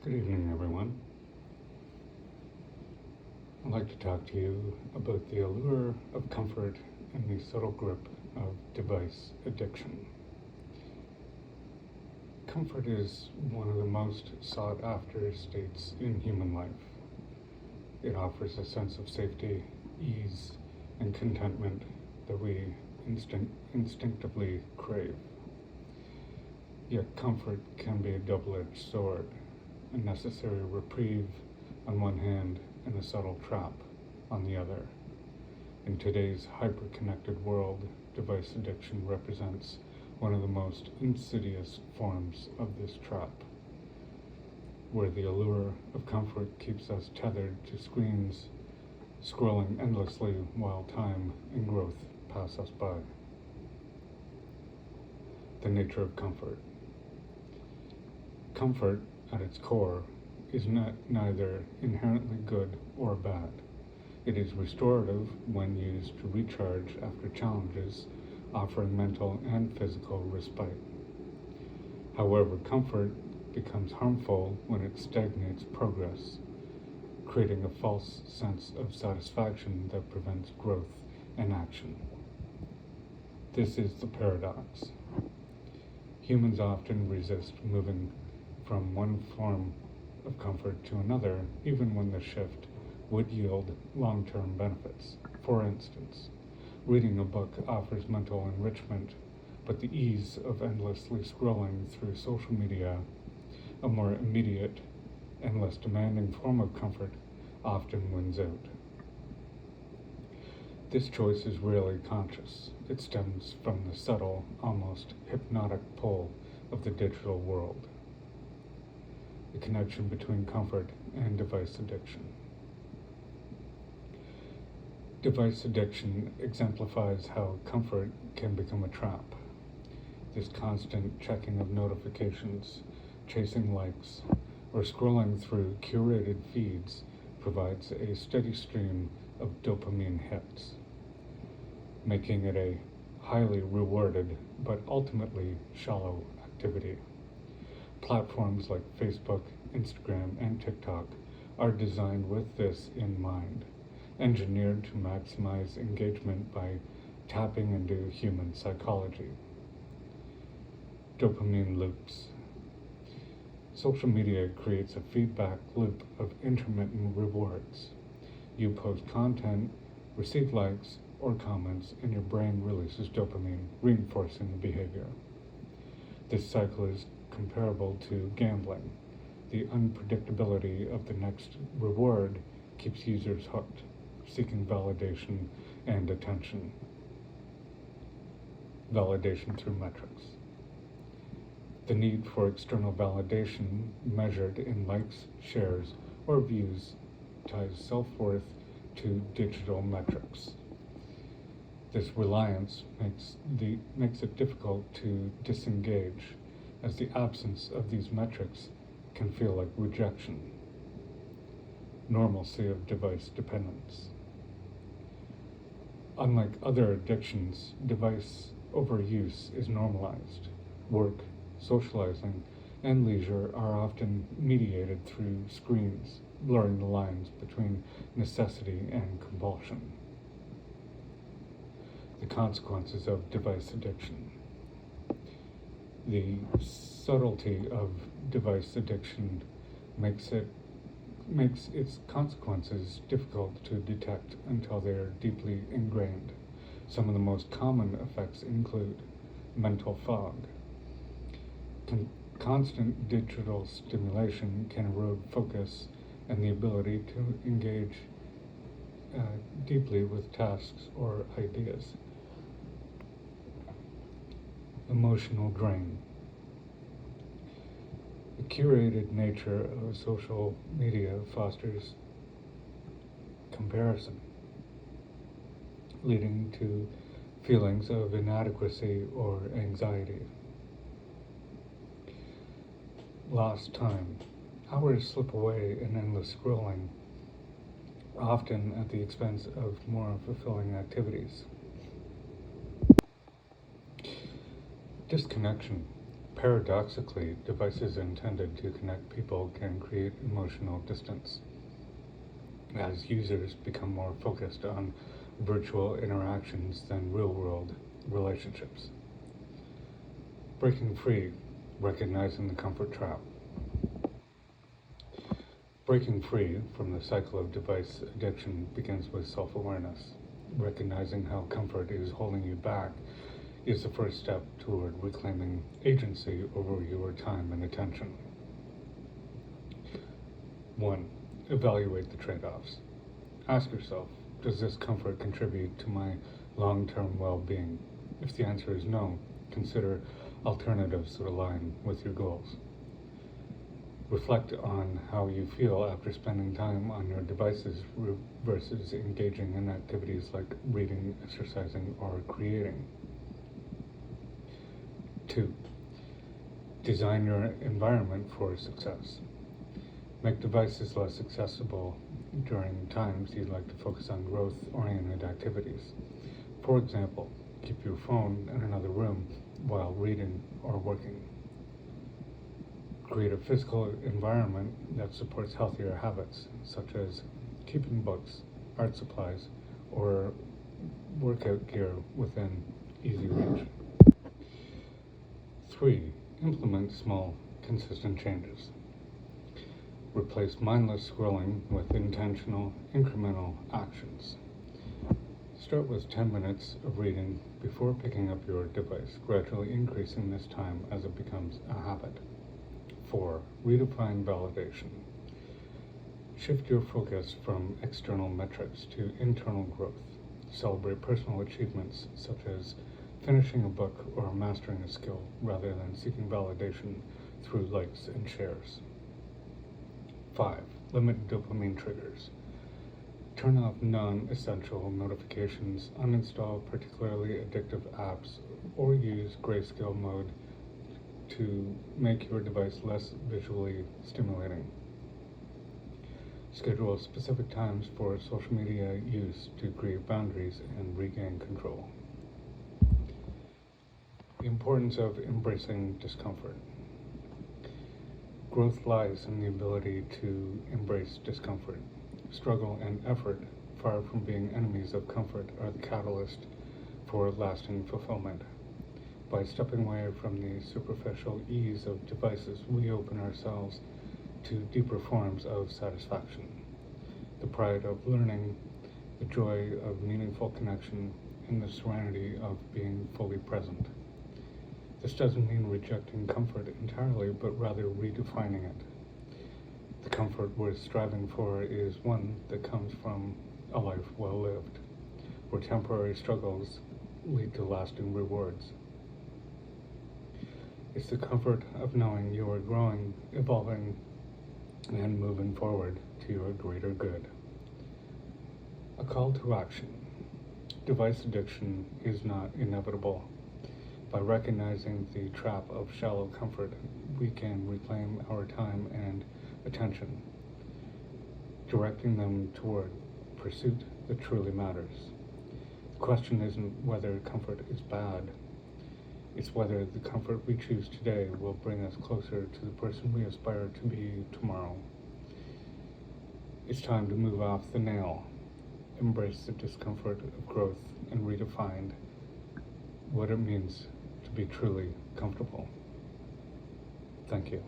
Good evening, everyone. I'd like to talk to you about the allure of comfort and the subtle grip of device addiction. Comfort is one of the most sought after states in human life. It offers a sense of safety, ease, and contentment that we instinctively crave. Yet comfort can be a double-edged sword, a necessary reprieve on one hand and a subtle trap on the other. In today's hyper-connected world, device addiction represents one of the most insidious forms of this trap, where the allure of comfort keeps us tethered to screens, scrolling endlessly while time and growth pass us by. The nature of comfort. Comfort, at its core, is neither inherently good or bad. It is restorative when used to recharge after challenges, offering mental and physical respite. However, comfort becomes harmful when it stagnates progress, creating a false sense of satisfaction that prevents growth and action. This is the paradox. Humans often resist moving from one form of comfort to another, even when the shift would yield long-term benefits. For instance, reading a book offers mental enrichment, but the ease of endlessly scrolling through social media, a more immediate and less demanding form of comfort, often wins out. This choice is rarely conscious. It stems from the subtle, almost hypnotic pull of the digital world. The connection between comfort and device addiction. Device addiction exemplifies how comfort can become a trap. This constant checking of notifications, chasing likes, or scrolling through curated feeds provides a steady stream of dopamine hits, making it a highly rewarded but ultimately shallow activity. Platforms like Facebook, Instagram, and TikTok are designed with this in mind, engineered to maximize engagement by tapping into human psychology. Dopamine loops. Social media creates a feedback loop of intermittent rewards. You post content, receive likes or comments, and your brain releases dopamine, reinforcing the behavior. This cycle is comparable to gambling. The unpredictability of the next reward keeps users hooked, seeking validation and attention. Validation through metrics. The need for external validation measured in likes, shares, or views ties self-worth to digital metrics. This reliance makes it difficult to disengage, as the absence of these metrics can feel like rejection. Normalcy of device dependence. Unlike other addictions, device overuse is normalized. Work, socializing, and leisure are often mediated through screens, blurring the lines between necessity and compulsion. The consequences of device addiction. The subtlety of device addiction makes its consequences difficult to detect until they are deeply ingrained. Some of the most common effects include mental fog. Constant digital stimulation can erode focus and the ability to engage deeply with tasks or ideas. Emotional drain. The curated nature of social media fosters comparison, leading to feelings of inadequacy or anxiety. Lost time. Hours slip away in endless scrolling, often at the expense of more fulfilling activities. Disconnection. Paradoxically, devices intended to connect people can create emotional distance as users become more focused on virtual interactions than real-world relationships. Breaking free, recognizing the comfort trap. Breaking free from the cycle of device addiction begins with self-awareness. Recognizing how comfort is holding you back is the first step toward reclaiming agency over your time and attention. 1. Evaluate the trade-offs. Ask yourself, does this comfort contribute to my long-term well-being? If the answer is no, consider alternatives that align with your goals. Reflect on how you feel after spending time on your devices versus engaging in activities like reading, exercising, or creating. 2. Design your environment for success. Make devices less accessible during times you'd like to focus on growth-oriented activities. For example, keep your phone in another room while reading or working. Create a physical environment that supports healthier habits, such as keeping books, art supplies, or workout gear within easy reach. 3. Implement small, consistent changes. Replace mindless scrolling with intentional, incremental actions. Start with 10 minutes of reading before picking up your device, gradually increasing this time as it becomes a habit. 4. Redefine validation. Shift your focus from external metrics to internal growth. Celebrate personal achievements such as finishing a book or mastering a skill rather than seeking validation through likes and shares. 5. Limit dopamine triggers. Turn off non-essential notifications, uninstall particularly addictive apps, or use grayscale mode to make your device less visually stimulating. Schedule specific times for social media use to create boundaries and regain control. The importance of embracing discomfort. Growth lies in the ability to embrace discomfort. Struggle and effort, far from being enemies of comfort, are the catalyst for lasting fulfillment. By stepping away from the superficial ease of devices, we open ourselves to deeper forms of satisfaction. The pride of learning, the joy of meaningful connection, and the serenity of being fully present. This doesn't mean rejecting comfort entirely, but rather redefining it. The comfort we're striving for is one that comes from a life well lived, where temporary struggles lead to lasting rewards. It's the comfort of knowing you are growing, evolving, and moving forward to your greater good. A call to action. Device addiction is not inevitable. By recognizing the trap of shallow comfort, we can reclaim our time and attention, directing them toward pursuit that truly matters. The question isn't whether comfort is bad, it's whether the comfort we choose today will bring us closer to the person we aspire to be tomorrow. It's time to move off the nail, embrace the discomfort of growth, and redefine what it means to be truly comfortable. Thank you.